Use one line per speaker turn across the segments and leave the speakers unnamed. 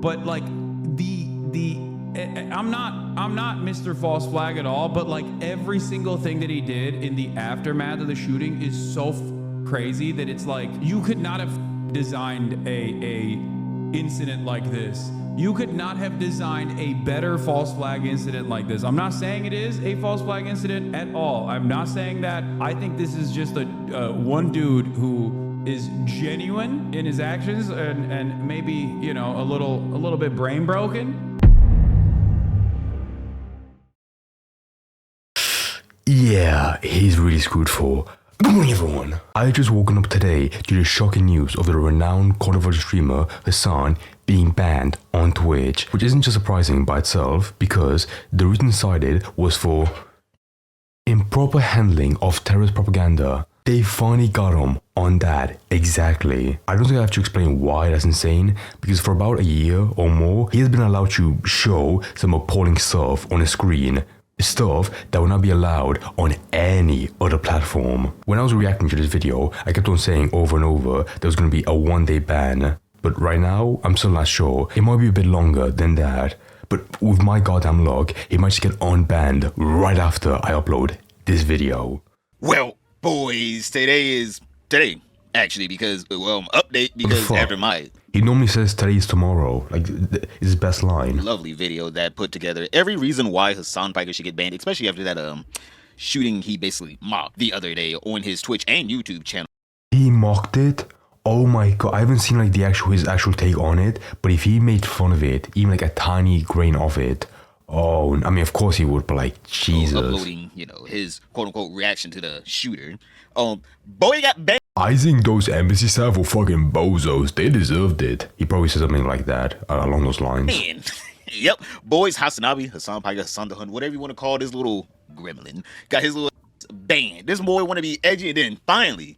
but like I'm not Mr. False Flag at all, but like every single thing that he did in the aftermath of the shooting is so crazy that it's like you could not have designed a incident like this. You could not have designed a better false flag incident like this. I'm not saying it is a false flag incident at all. I'm not saying that. I think this is just a one dude who is genuine in his actions and maybe, you know, a little bit brain broken.
Yeah, he's really screwed for. Good morning, everyone. I just woken up today to the shocking news of the renowned controversial streamer Hasan being banned on Twitch, which isn't just surprising by itself because the reason cited was for improper handling of terrorist propaganda. They finally got him on that exactly. I don't think I have to explain why that's insane, because for about a year or more, he has been allowed to show some appalling stuff on the screen. Stuff that will not be allowed on any other platform. When I was reacting to this video, I kept on saying over and over there was going to be a one-day ban. But right now, I'm still not sure. It might be a bit longer than that. But with my goddamn luck, he might just get unbanned right after I upload this video.
Well, boys, today, actually, because, update, because after my...
He normally says today is tomorrow, like his best line.
Lovely video that put together every reason why Hasan Piker should get banned, especially after that shooting he basically mocked the other day on his Twitch and YouTube channel.
He mocked it? Oh my god, I haven't seen like his actual take on it, but if he made fun of it, even like a tiny grain of it, oh, I mean, of course he would, but like, Jesus.
Uploading, you know, his quote-unquote reaction to the shooter. Boy got banned.
I think those embassy staff were fucking bozos. They deserved it. He probably said something like that, along those lines.
Man. Yep. Boys, Hasan Piker, Hasan the Hunt, whatever you want to call this little gremlin, got his little banned. This boy want to be edgy, and then finally,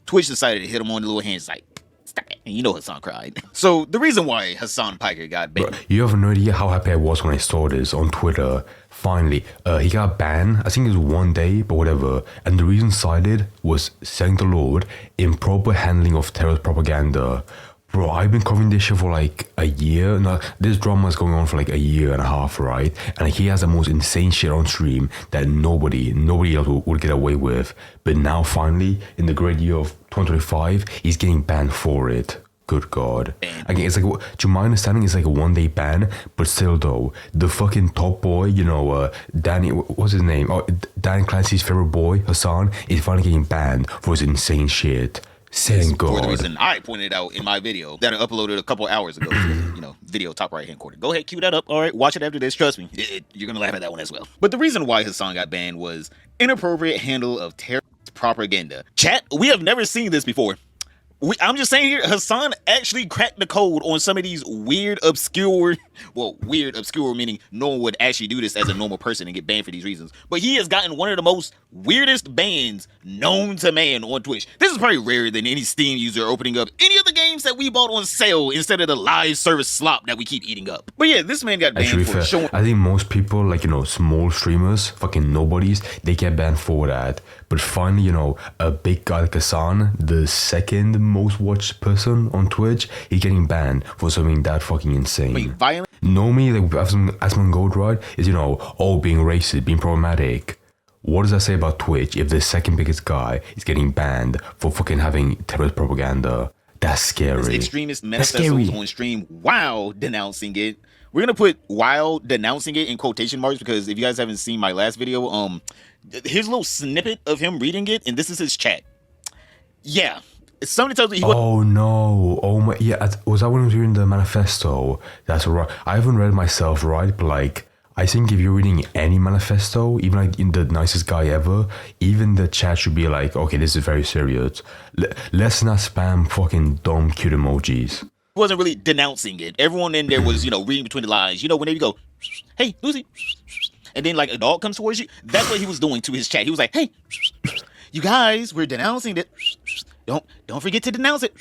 Twitch decided to hit him on the little hands like, stop it. And you know Hasan cried. So the reason why Hasan Piker got banned.
Bro, you have no idea how happy I was when I saw this on Twitter. Finally, he got banned. I think it was one day, but whatever. And the reason cited was, thank the Lord, improper handling of terrorist propaganda. Bro, I've been covering this shit for like a year. Now, this drama is going on for like a year and a half, right? And he has the most insane shit on stream that nobody else would get away with. But now, finally, in the great year of 2025, he's getting banned for it. Good God. Again, it's like, to my understanding, it's like a one-day ban, but still though, the fucking top boy, you know, Danny, what's his name? Oh, Dan Clancy's favorite boy, Hasan, is finally getting banned for his insane shit. Thank God.
For the reason I pointed out in my video that I uploaded a couple hours ago, you know, video top right-hand corner. Go ahead, cue that up. All right, watch it after this. Trust me, you're gonna laugh at that one as well. But the reason why Hasan got banned was inappropriate handle of terrorist propaganda. Chat, we have never seen this before. I'm just saying here, Hasan actually cracked the code on some of these weird, obscure meaning no one would actually do this as a normal person and get banned for these reasons. But he has gotten one of the most weirdest bans known to man on Twitch. This is probably rarer than any Steam user opening up any of the games that we bought on sale instead of the live service slop that we keep eating up. But yeah, this man got banned for showing...
I think most people, like, you know, small streamers, fucking nobodies, they get banned for that. But finally, you know, a big guy like Hasan, the second most watched person on Twitch, he's getting banned for something that fucking insane.
Wait, violent?
Normally, like, Asmongold, right, is, you know, being racist, being problematic. What does that say about Twitch if the second biggest guy is getting banned for fucking having terrorist propaganda? That's scary.
This extremist manifestos on stream while denouncing it. We're going to put while denouncing it in quotation marks because if you guys haven't seen my last video, here's a little snippet of him reading it, and this is his chat. Yeah. Somebody tells me he
oh no, oh my, yeah, was that when he was reading the manifesto? That's right. I haven't read it myself, right? But like, I think if you're reading any manifesto, even like in the nicest guy ever, even the chat should be like, okay, this is very serious. Let's not spam fucking dumb cute emojis.
Wasn't really denouncing it. Everyone in there was, you know, reading between the lines. You know, whenever you go, hey, Lucy, and then like a dog comes towards you, that's what he was doing to his chat. He was like, hey, you guys, we're denouncing it. Don't forget to denounce it.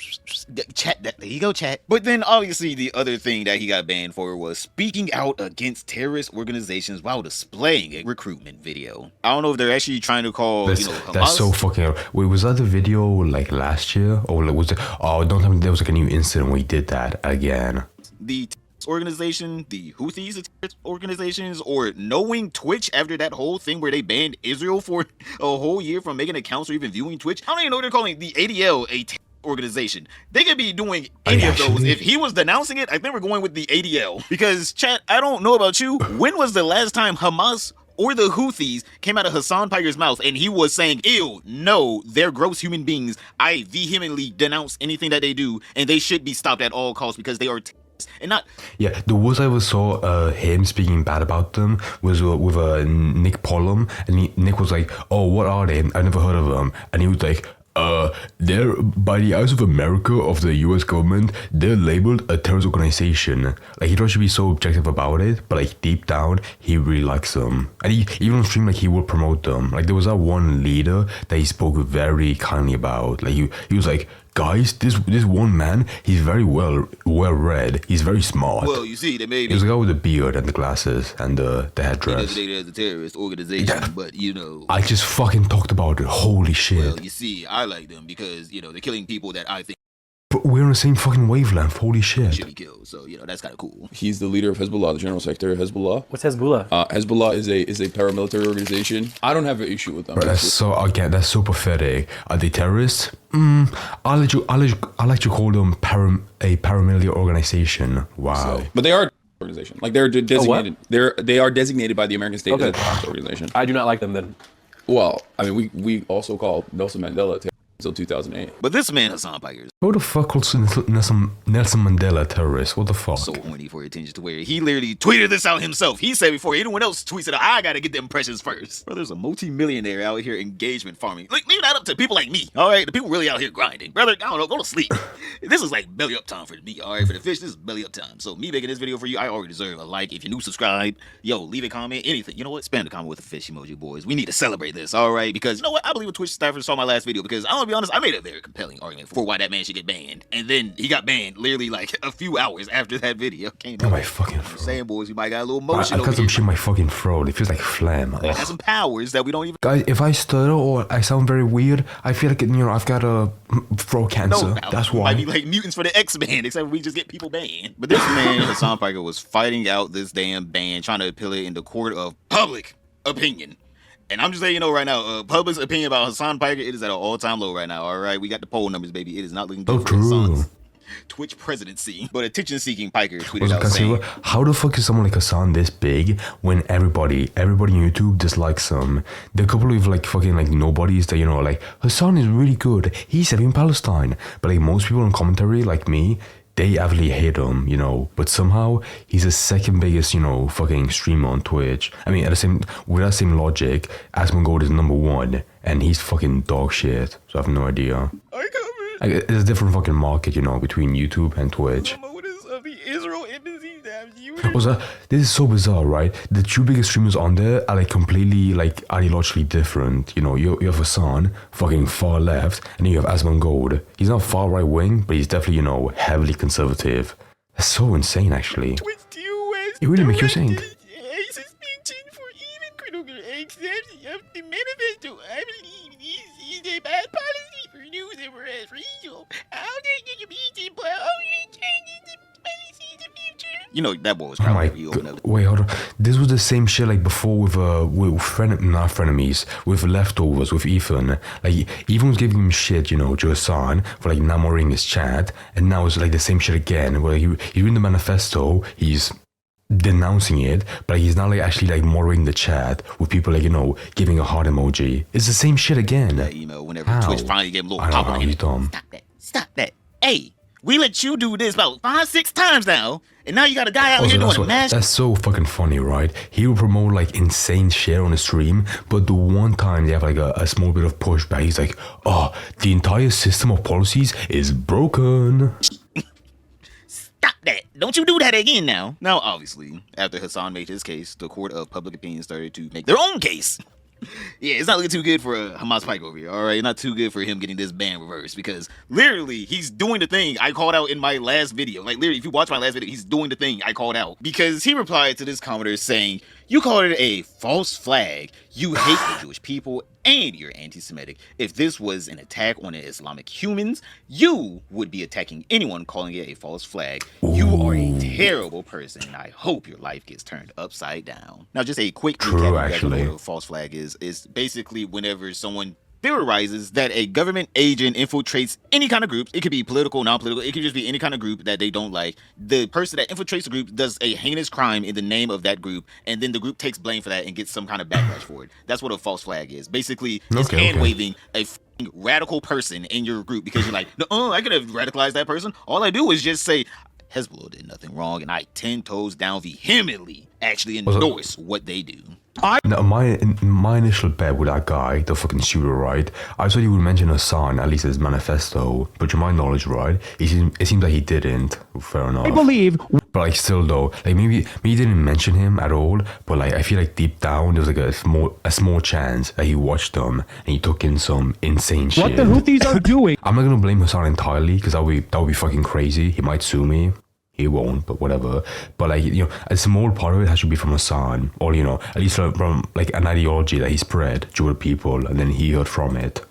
Chat, there you go, chat. But then obviously the other thing that he got banned for was speaking out against terrorist organizations while displaying a recruitment video. I don't know if they're actually trying to call, you know, Hamas.
That's so fucking... Wait, was that the video like last year? Or like, was it... Oh, don't tell me there was like a new incident where he did that again.
the organization, the Houthis, the terrorist organizations, or knowing Twitch after that whole thing where they banned Israel for a whole year from making accounts or even viewing Twitch. I don't even know they're calling the ADL a terrorist organization. They could be doing any of those. If he was denouncing it, I think we're going with the ADL. Because, chat, I don't know about you, when was the last time Hamas or the Houthis came out of Hasan Piker's mouth and he was saying, ew, no, they're gross human beings. I vehemently denounce anything that they do, and they should be stopped at all costs because they are and not.
Yeah, the worst I ever saw him speaking bad about them was with Nick Pollum, and Nick was like, oh, what are they? I never heard of them. And he was like, they're, by the eyes of America, of the US government, they're labeled a terrorist organization. Like, he tries to be so objective about it, but like deep down, he really likes them. And he even on stream, like, he will promote them. Like, there was that one leader that he spoke very kindly about. Like, he was like, guys, this one man, he's very well read. He's very smart.
Well, you see, they made
He was a guy with the beard and the glasses and the headdress.
They as a terrorist organization, yeah. But you know,
I just fucking talked about it. Holy shit.
Well, you see, I like them because, you know, they're killing people that I think
but we're on the same fucking wavelength. Holy shit.
Should be killed. So, you know, that's kind of cool.
He's the leader of Hezbollah, the general secretary of Hezbollah.
What's Hezbollah?
Hezbollah is a paramilitary organization. I don't have an issue with them.
Bro, that's so pathetic. Are they terrorists? I like to call them a paramilitary organization. Wow.
So, but they are an organization. Like, they're designated. They are designated by the American state as a terrorist organization.
I do not like them then.
Well, I mean, we also called Nelson Mandela terrorist until 2008.
But this man, Hasan Piker,
who the fuck calls Nelson Mandela terrorist? What the fuck?
So horny for attention to where he literally tweeted this out himself. He said before anyone else tweets it out, I gotta get the impressions first. Bro, there's a multi-millionaire out here engagement farming. Like, leave that up to people like me, all right? The people really out here grinding. Brother, I don't know, go to sleep. This is like belly up time for me, all right? For the fish, this is belly up time. So me making this video for you, I already deserve a like. If you're new, subscribe. Yo, leave a comment, anything. You know what? Spam the comment with a fish emoji, boys. We need to celebrate this, all right? Because, you know what? I believe a Twitch staffer saw my last video because I'm gonna be honest, I made a very compelling argument for why that man should get banned. And then he got banned literally like a few hours after that video came out.
My fucking throat.
I'm saying, boys, we might got a little motion.
I got some shit in my fucking throat. It feels like phlegm.
I got some powers that we don't even.
Guys, if I stutter or I sound very weird, I feel like, you know, I've got a throat cancer.
No,
that's why.
Might be like mutants for the X-Men, except we just get people banned. But this man, Hasan Piker, was fighting out this damn ban, trying to appeal it in the court of public opinion. And I'm just letting you know right now, public's opinion about Hasan Piker, it is at an all-time low right now, all right? We got the poll numbers, baby. It is not looking good for Hasan's Twitch presidency. But attention-seeking Piker tweeted out saying,
how the fuck is someone like Hasan this big when everybody on YouTube dislikes him? There are a couple of like fucking like nobodies that, you know, like, Hasan is really good. He's saving Palestine. But like most people in commentary like me, they actually hate him, you know, but somehow he's the second biggest, you know, fucking streamer on Twitch. I mean, with that same logic, Asmongold is #1, and he's fucking dog shit. So I have no idea. It's a different fucking market, you know, between YouTube and Twitch. This is so bizarre, right? The two biggest streamers on there are like completely like ideologically different. You know, you have Hasan, fucking far left, and then you have Asmongold. He's not far right wing, but he's definitely, you know, heavily conservative. That's so insane, actually. It really makes you think.
You know, that boy was probably
wait, hold on. This was the same shit like before with not frenemies, with leftovers, with Ethan. Like, Ethan was giving him shit, you know, to Hasan for like not monitoring his chat, and now it's like the same shit again, where he's reading the manifesto, he's denouncing it, but he's not like actually like moderating the chat with people like, you know, giving a heart emoji. It's the same shit again.
That email whenever Twitch finally gave him a little pop on it. Stop that. Hey, we let you do this about 5-6 times now, and now you got a guy out here doing a mash.
That's so fucking funny, right? He will promote like insane shit on the stream, but the one time they have like a small bit of pushback, he's like, oh, the entire system of policies is broken.
Stop that. Don't you do that again now. Now, obviously, after Hasan made his case, the court of public opinion started to make their own case. Yeah, it's not looking too good for Hamas Pike over here, all right? Not too good for him getting this ban reversed because literally he's doing the thing I called out in my last video. Like, literally, if you watch my last video, he's doing the thing I called out because he replied to this commenter saying, You called it a false flag. You hate the Jewish people and you're anti-Semitic. If this was an attack on the Islamic humans, you would be attacking anyone calling it a false flag. You are a terrible person, and I hope your life gets turned upside down. Now, just a quick recap of what a false flag is basically whenever someone theorizes that a government agent infiltrates any kind of group. It could be political, non-political. It could just be any kind of group that they don't like. The person that infiltrates the group does a heinous crime in the name of that group, and then the group takes blame for that and gets some kind of backlash for it. That's what a false flag is. Basically, it's hand-waving a radical person in your group because you're like, no, I could have radicalized that person. All I do is just say, Hezbollah did nothing wrong, and I 10 toes down vehemently actually endorse what they do.
Now, my initial bet with that guy, the fucking shooter, right? I thought he would mention Hasan, at least his manifesto, but to my knowledge, right? It seems like he didn't. Fair enough.
I believe.
But like, still though, like maybe he didn't mention him at all. But like, I feel like deep down there was like a small chance that he watched them and he took in some insane shit.
What the Houthis are doing?
I'm not gonna blame Hasan entirely because that would be fucking crazy. He might sue me. He won't, but whatever. But like, you know, a small part of it has to be from Hasan, or you know, at least from like an ideology that he spread to other people, and then he heard from it.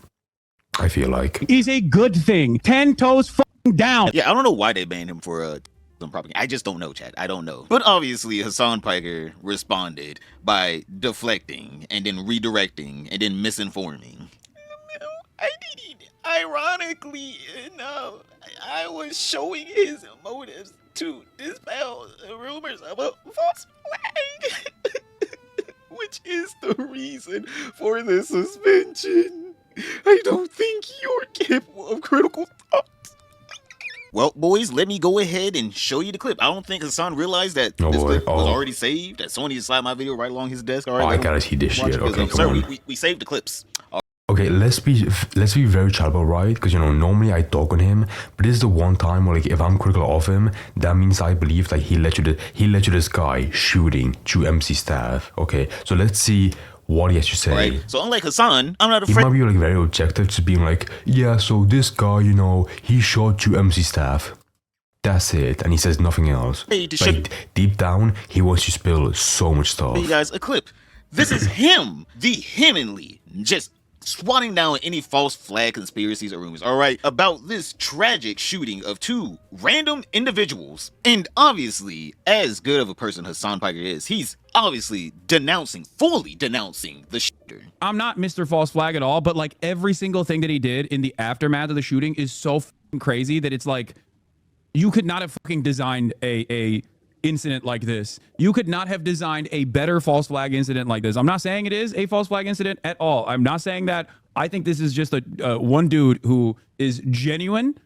I feel like
is a good thing. 10 toes down.
Yeah, I don't know why they banned him for some propaganda. I just don't know, Chad. I don't know. But obviously, Hasan Piker responded by deflecting and then redirecting and then misinforming. I didn't. Ironically enough, I was showing his motives to dispel rumors of a false flag, which is the reason for the suspension. I don't think you're capable of critical thought. Well, boys, let me go ahead and show you the clip. I don't think Hasan realized that this clip was already saved, that Sony had slid my video right along his desk. All right,
I gotta see this shit. Okay,
sir, we saved the clips.
Okay, let's be very charitable, right? Because you know, normally I dog on him, but this is the one time where like if I'm critical of him, that means I believe like he led to this guy shooting two MC staff. Okay, so let's see what he has to say.
Right. So unlike Hasan, I'm not afraid.
He might be like very objective, just being like, yeah, so this guy, you know, he shot two MC staff. That's it, and he says nothing else. Like deep down, he wants to spill so much stuff.
You guys, a clip. This is him vehemently just swatting down any false flag conspiracies or rumors, all right, about this tragic shooting of two random individuals. And obviously, as good of a person Hasan Piker is, he's obviously fully denouncing the shooter.
I'm not Mr. False Flag at all, but like every single thing that he did in the aftermath of the shooting is so crazy that it's like, you could not have fucking designed a incident like this. You could not have designed a better false flag incident like this. I'm not saying it is a false flag incident at all. I'm not saying that. I think this is just a one dude who is genuine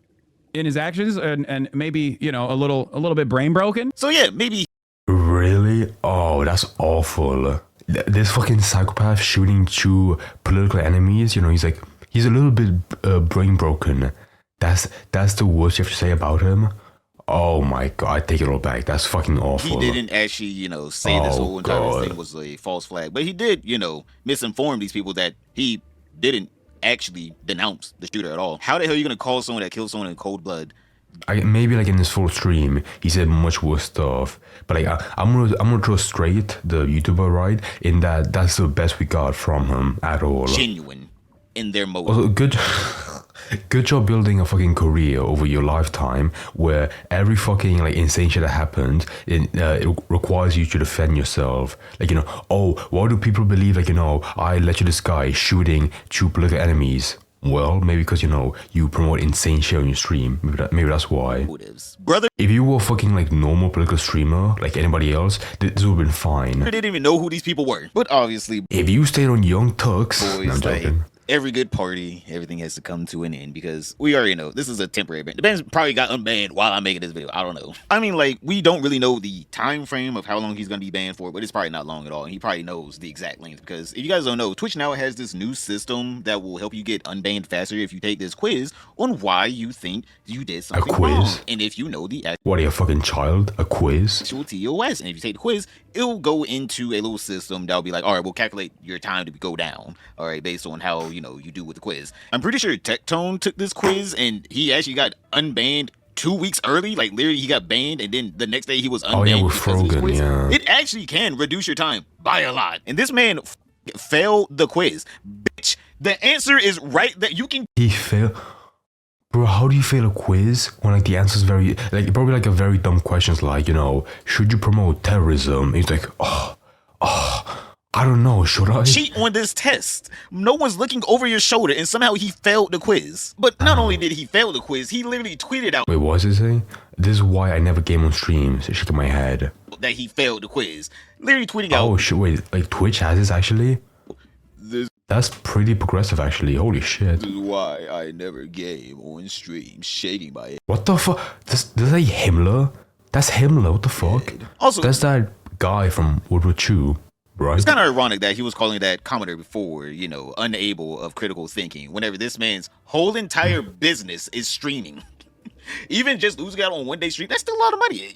in his actions and maybe, you know, a little bit brain broken.
So yeah, maybe.
Really? Oh, that's awful. This fucking psychopath shooting two political enemies, you know, he's a little bit brain broken. That's the worst you have to say about him. Oh my god, I take it all back. That's fucking awful.
He didn't actually, you know, say this whole entire thing was a false flag. But he did, you know, misinform these people that he didn't actually denounce the shooter at all. How the hell are you going to call someone that killed someone in cold blood?
Maybe like in his full stream, he said much worse stuff. But like, I'm gonna throw straight the YouTuber, right? In that's the best we got from him at all.
Genuine in their motive.
Also, good job building a fucking career over your lifetime where every fucking like insane shit that happened, it requires you to defend yourself. Like, you know, oh, why do people believe, like, you know, I let you this guy shooting two political enemies? Well, maybe because, you know, you promote insane shit on your stream. Maybe that's why.
Brother,
if you were a fucking like normal political streamer like anybody else, this would have been fine.
I didn't even know who these people were. But obviously,
if you stayed on Young Turks,
boys,
no, I'm joking.
Every good party, everything has to come to an end because we already know this is a temporary ban. The ban probably got unbanned while I'm making this video. I don't know. I mean, like, we don't really know the time frame of how long he's going to be banned for, but it's probably not long at all. And he probably knows the exact length because if you guys don't know, Twitch now has this new system that will help you get unbanned faster if you take this quiz on why you think you did something wrong. And if you know the actual...
What, are you a fucking child? A quiz?
Actual TOS. And if you take the quiz, it'll go into a little system that'll be like, all right, we'll calculate your time to go down, all right, based on how, you know, you do with the quiz. I'm pretty sure Tectone took this quiz and he actually got unbanned 2 weeks early. Like literally, he got banned, and then the next day he was unbanned.
Oh yeah, with
because of his
Frogan,
quiz.
yeah.
It actually can reduce your time by a lot. And this man failed the quiz, bitch. The answer is right that you can.
He failed. Bro, how do you fail a quiz when like the answer's very like probably like a very dumb questions like, you know, should you promote terrorism? He's like, I don't know, should I?
Cheat on this test. No one's looking over your shoulder, and somehow he failed the quiz. But not only did he fail the quiz, he literally tweeted out.
Wait, what was he saying? This is why I never game on streams. Shaking my head.
That he failed the quiz. Literally tweeting out.
Oh shit! Wait, like Twitch has this actually? That's pretty progressive actually. Holy shit!
This is why I never game on stream. Shaking my head.
What the fuck? This is like Himmler. That's Himmler. What the fuck?
Also,
that's that guy from World War II. Right.
It's kind of ironic that he was calling that commenter before, you know, unable of critical thinking, whenever this man's whole entire business is streaming. Even just losing out on one day stream, that's still a lot of money.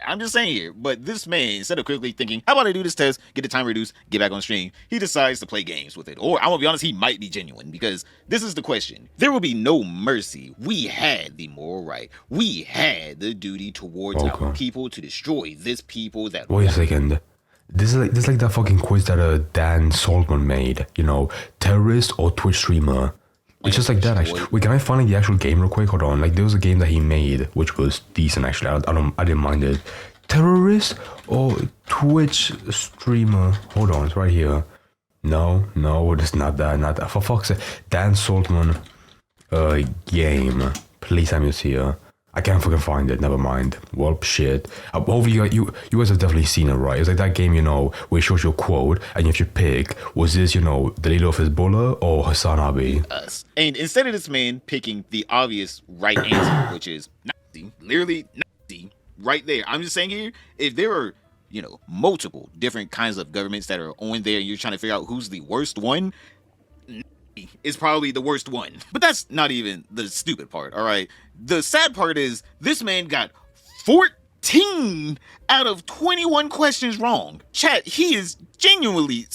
I'm just saying here. But this man, instead of critically thinking, how about I do this test, get the time reduced, get back on stream, he decides to play games with it. Or I'm gonna be honest, he might be genuine, because this is the question. There will be no mercy. We had the moral right. We had the duty towards our people to destroy this people that.
Wait a second. This is like that fucking quiz that Dan Saltman made, you know, terrorist or Twitch streamer. It's just like that actually. Wait, can I find like, the actual game real quick? Hold on. Like there was a game that he made which was decent actually. I didn't mind it. Terrorist or Twitch streamer. Hold on, it's right here. No, it's not that. For fuck's sake. Dan Saltman game. Please I'm here. I can't fucking find it, never mind. Well, shit. Hopefully you guys have definitely seen it, right? It's like that game, you know, where it shows you a quote, and you have to pick, was this, you know, the leader of Hezbollah or Hasan Abi?
Us. And instead of this man picking the obvious right answer, which is Nazi, literally Nazi, right there. I'm just saying here, if there are, you know, multiple different kinds of governments that are on there, and you're trying to figure out who's the worst one, is probably the worst one. But that's not even the stupid part, all right? The sad part is this man got 14 out of 21 questions wrong. Chat, he is genuinely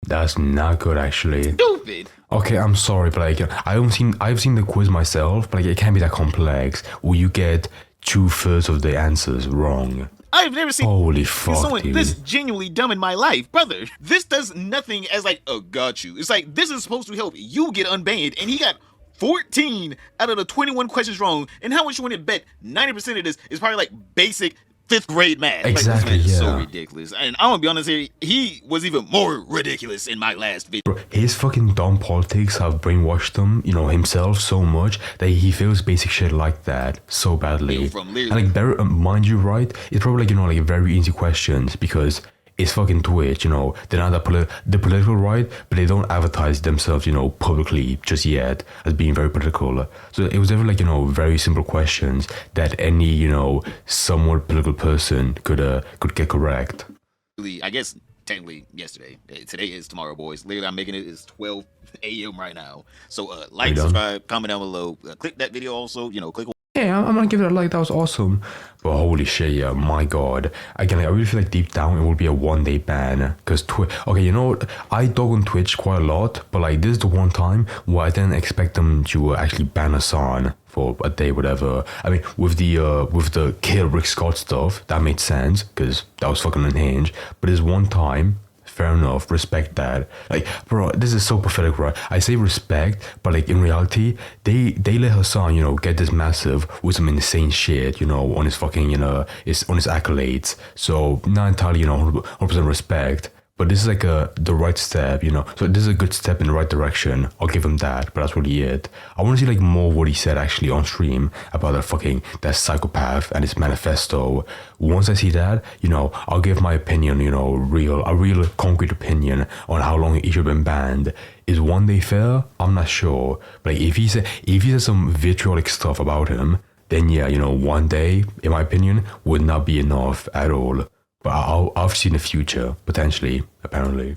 That's not good actually.
stupid.
Okay, I'm sorry, but like I've seen the quiz myself, but like it can't be that complex where you get 2/3 of the answers wrong.
I've never seen
Holy fuck,
someone
dude.
this genuinely dumb in my life, brother. This does nothing as like, oh, got you. It's like this is supposed to help you get unbanned, and he got 14 out of the 21 questions wrong. And how much you want to bet 90% of this is probably like basic 5th grade math.
Exactly,
like, this man is so
yeah.
ridiculous. And I'm gonna be honest here, he was even more ridiculous in my last video.
Bro, his fucking dumb politics have brainwashed him, you know, himself so much that he feels basic shit like that so badly. And like, mind you, right? It's probably like, you know, like very easy questions because it's fucking Twitch, you know. They're not the political right, but they don't advertise themselves, you know, publicly just yet as being very political. So it was ever like, you know, very simple questions that any, you know, somewhat political person could get correct.
I guess technically yesterday. Today is tomorrow, boys. Literally, I'm making it. It's 12 a.m. right now. So like, subscribe, comment down below. Click that video also. You know, click.
Yeah, I'm gonna give it a like. That was awesome. But holy shit, yeah, my god. Again, like, I really feel like deep down it will be a 1-day ban. Because okay, you know what? I dog on Twitch quite a lot, but like this is the one time where I didn't expect them to actually ban Hasan for a day, whatever. I mean, with the kill Rick Scott stuff, that made sense because that was fucking unhinged. But there's one time. Fair enough, respect that. Like, bro, this is so pathetic, right? I say respect, but like in reality, they let Hasan, you know, get this massive with some insane shit, you know, on his fucking, you know, on his accolades. So not entirely, you know, 100% respect. But this is like the right step, you know. So this is a good step in the right direction. I'll give him that, but that's really it. I want to see like more of what he said actually on stream about that psychopath and his manifesto. Once I see that, you know, I'll give my opinion, you know, a real concrete opinion on how long he should have been banned. Is 1 day fair? I'm not sure. But like, if he said some vitriolic stuff about him, then yeah, you know, 1 day, in my opinion, would not be enough at all. But I'll see in the future, potentially, apparently.